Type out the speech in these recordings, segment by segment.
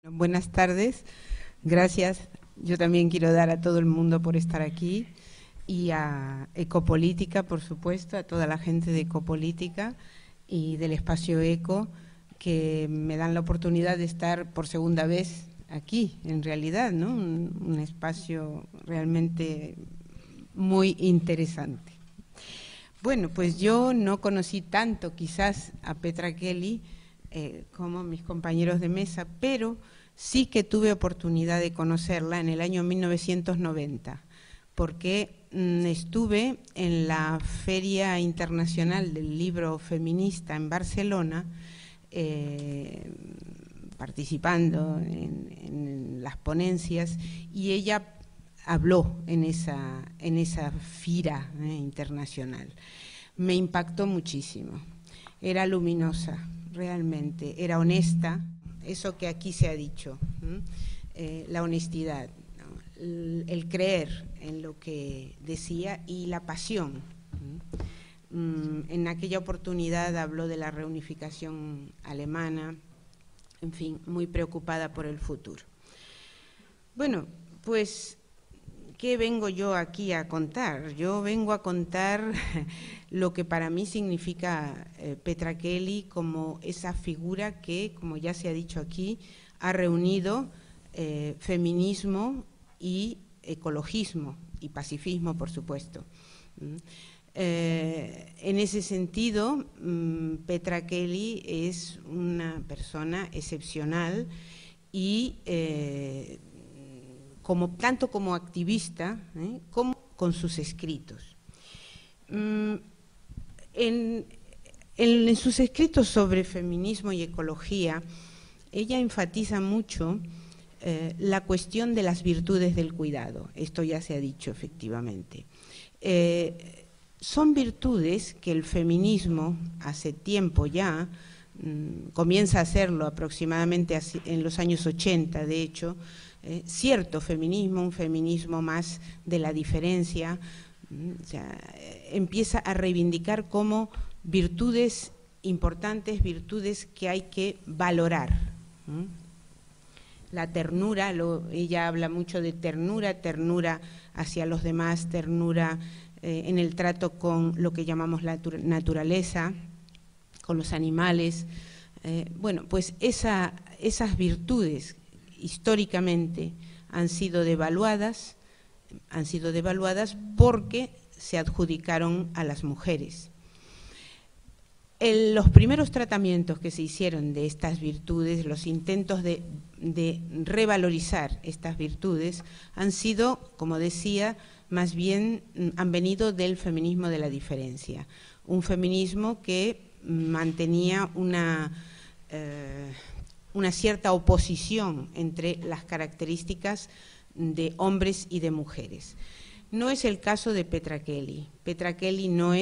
Buenas tardes, gracias. Yo también quiero dar a todo el mundo por estar aquí y a Ecopolítica, por supuesto, a toda la gente de Ecopolítica y del Espacio Eco, que me dan la oportunidad de estar por segunda vez aquí, en realidad, ¿no? Un espacio realmente muy interesante. Bueno, pues yo no conocí tanto quizás a Petra Kelly como mis compañeros de mesa, pero sí que tuve oportunidad de conocerla en el año 1990, porque estuve en la Feria Internacional del Libro Feminista en Barcelona, participando en las ponencias, y ella habló en esa fira internacional. Me impactó muchísimo. Era luminosa, realmente, era honesta, eso que aquí se ha dicho, la honestidad, ¿no? El creer en lo que decía y la pasión. En aquella oportunidad habló de la reunificación alemana, en fin, muy preocupada por el futuro. Bueno, pues, ¿qué vengo yo aquí a contar? Yo vengo a contar lo que para mí significa Petra Kelly como esa figura que, como ya se ha dicho aquí, ha reunido feminismo y ecologismo y pacifismo, por supuesto. En ese sentido, Petra Kelly es una persona excepcional y tanto como activista, como con sus escritos. En sus escritos sobre feminismo y ecología, ella enfatiza mucho la cuestión de las virtudes del cuidado. Esto ya se ha dicho efectivamente. Son virtudes que el feminismo hace tiempo ya, comienza a hacerlo aproximadamente en los años 80, de hecho, cierto feminismo, un feminismo más de la diferencia, o sea, empieza a reivindicar como virtudes importantes, virtudes que hay que valorar. La ternura, ella habla mucho de ternura, ternura hacia los demás, ternura en el trato con lo que llamamos la naturaleza, con los animales. Bueno, pues esas virtudes históricamente han sido devaluadas porque se adjudicaron a las mujeres. Los primeros tratamientos que se hicieron de estas virtudes, los intentos de revalorizar estas virtudes, han sido, como decía, más bien han venido del feminismo de la diferencia, un feminismo que mantenía una cierta oposición entre las características de hombres y de mujeres. No es el caso de Petra Kelly. Petra Kelly no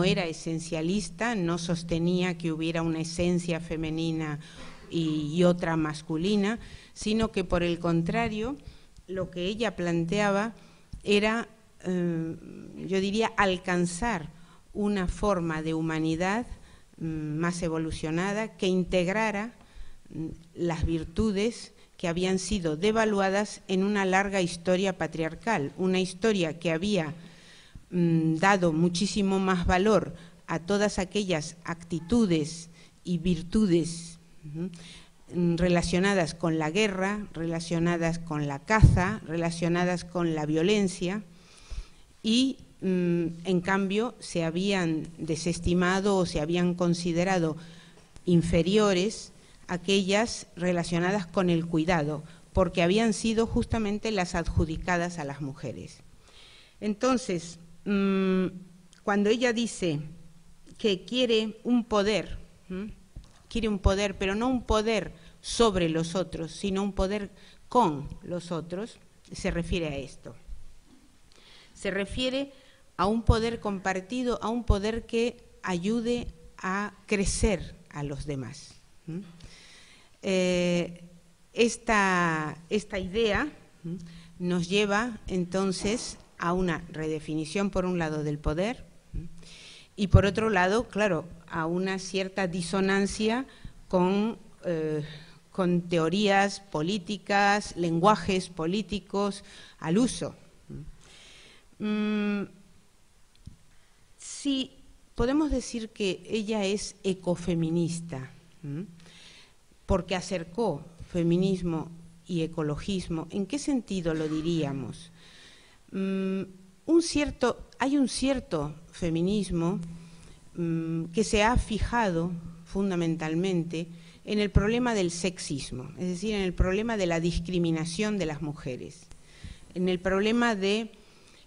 era esencialista, no sostenía que hubiera una esencia femenina y otra masculina, sino que por el contrario, lo que ella planteaba era, yo diría, alcanzar una forma de humanidad más evolucionada que integrara las virtudes que habían sido devaluadas en una larga historia patriarcal, una historia que había dado muchísimo más valor a todas aquellas actitudes y virtudes relacionadas con la guerra, relacionadas con la caza, relacionadas con la violencia, y en cambio se habían desestimado o se habían considerado inferiores aquellas relacionadas con el cuidado, porque habían sido justamente las adjudicadas a las mujeres. Entonces, cuando ella dice que quiere un poder, pero no un poder sobre los otros, sino un poder con los otros, se refiere a esto. Se refiere a un poder compartido, a un poder que ayude a crecer a los demás. Esta idea nos lleva entonces a una redefinición, por un lado, del poder y por otro lado, claro, a una cierta disonancia con con teorías políticas, lenguajes políticos al uso. Sí, podemos decir que ella es ecofeminista, porque acercó feminismo y ecologismo. ¿En qué sentido lo diríamos? Hay un cierto feminismo que se ha fijado fundamentalmente en el problema del sexismo, es decir, en el problema de la discriminación de las mujeres, en el problema de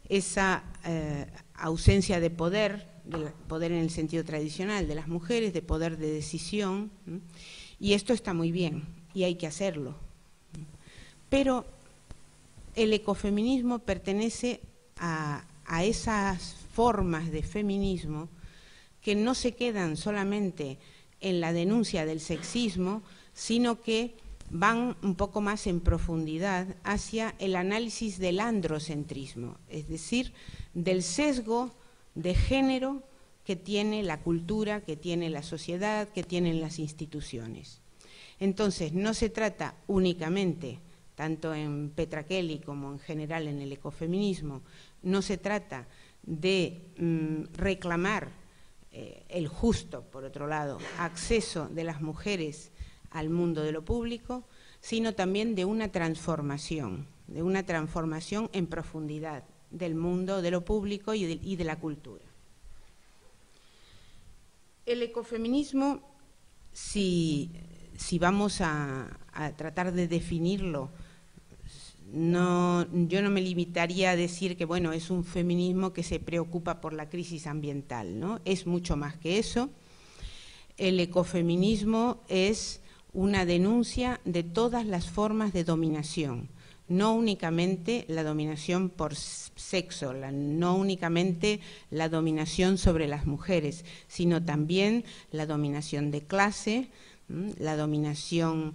esa ausencia de poder en el sentido tradicional de las mujeres, de poder de decisión, y esto está muy bien y hay que hacerlo. Pero el ecofeminismo pertenece a esas formas de feminismo que no se quedan solamente en la denuncia del sexismo, sino que van un poco más en profundidad hacia el análisis del androcentrismo, es decir, del sesgo de género que tiene la cultura, que tiene la sociedad, que tienen las instituciones. Entonces, no se trata únicamente, tanto en Petra Kelly como en general en el ecofeminismo, no se trata de reclamar el justo, por otro lado, acceso de las mujeres al mundo de lo público, sino también de una transformación en profundidad del mundo de lo público y de la cultura. El ecofeminismo, si vamos a tratar de definirlo, yo no me limitaría a decir que, bueno, es un feminismo que se preocupa por la crisis ambiental, ¿no? Es mucho más que eso. El ecofeminismo es una denuncia de todas las formas de dominación, no únicamente la dominación por sexo, no únicamente la dominación sobre las mujeres, sino también la dominación de clase, la dominación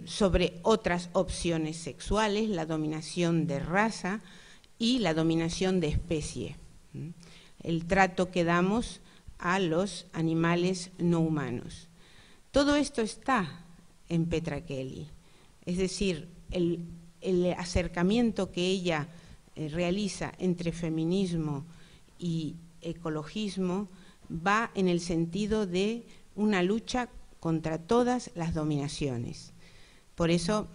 sobre otras opciones sexuales, la dominación de raza y la dominación de especie. El trato que damos a los animales no humanos. Todo esto está en Petra Kelly, es decir, el acercamiento que ella realiza entre feminismo y ecologismo va en el sentido de una lucha contra todas las dominaciones. Por eso,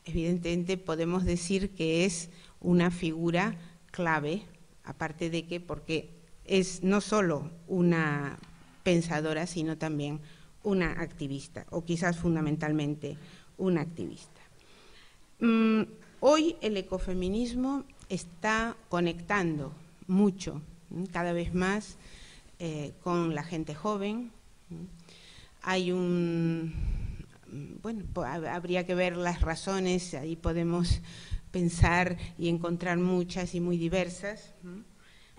evidentemente, podemos decir que es una figura clave, aparte de que porque es no solo una pensadora, sino también una activista, o quizás fundamentalmente una activista. Hoy el ecofeminismo está conectando mucho, cada vez más, con la gente joven. Hay bueno, habría que ver las razones, ahí podemos pensar y encontrar muchas y muy diversas,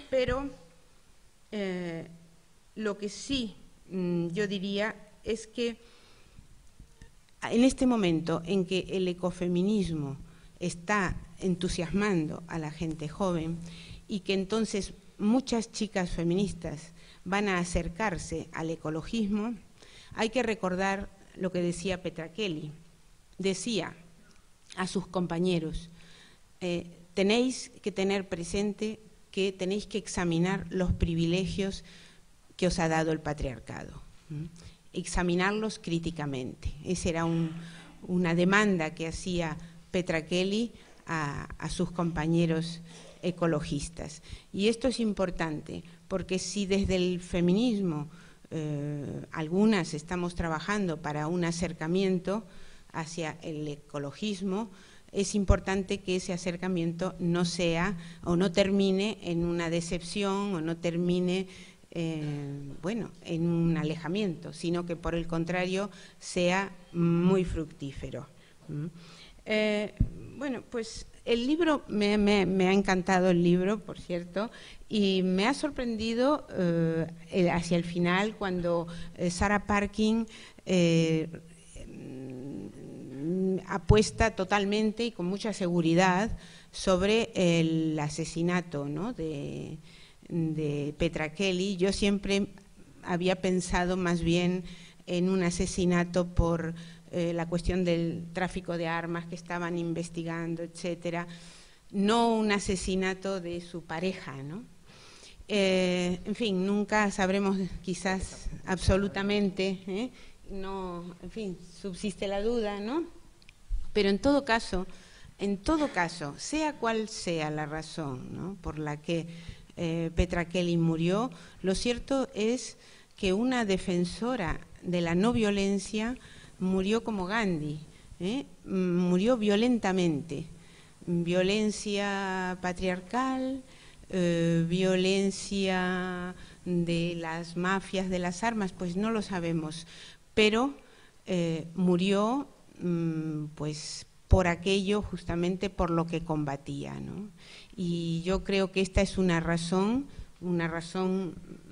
pero lo que sí yo diría es que en este momento en que el ecofeminismo está entusiasmando a la gente joven y que entonces muchas chicas feministas van a acercarse al ecologismo, hay que recordar lo que decía Petra Kelly. Decía a sus compañeros, tenéis que tener presente que tenéis que examinar los privilegios que os ha dado el patriarcado, examinarlos críticamente. Esa era una demanda que hacía Petra Kelly a sus compañeros ecologistas. Y esto es importante, porque si desde el feminismo algunas estamos trabajando para un acercamiento hacia el ecologismo, es importante que ese acercamiento no sea o no termine en una decepción o no termine bueno, en un alejamiento, sino que por el contrario sea muy fructífero. Bueno, pues el libro, me ha encantado el libro, por cierto, y me ha sorprendido hacia el final cuando Sarah Parkin apuesta totalmente y con mucha seguridad sobre el asesinato, ¿no?, de Petra Kelly. Yo siempre había pensado más bien en un asesinato por la cuestión del tráfico de armas que estaban investigando, etcétera, no un asesinato de su pareja, ¿no? En fin, nunca sabremos quizás absolutamente, no, en fin, subsiste la duda, ¿no? Pero en todo caso, sea cual sea la razón, ¿no?, por la que Petra Kelly murió, lo cierto es que una defensora de la no violencia murió como Gandhi, murió violentamente, violencia patriarcal, violencia de las mafias de las armas, pues no lo sabemos, pero murió pues por aquello, justamente por lo que combatía, ¿no? Y yo creo que esta es una razón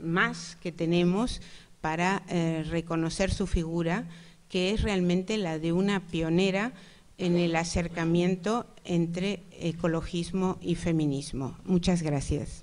más que tenemos para reconocer su figura, que es realmente la de una pionera en el acercamiento entre ecologismo y feminismo. Muchas gracias.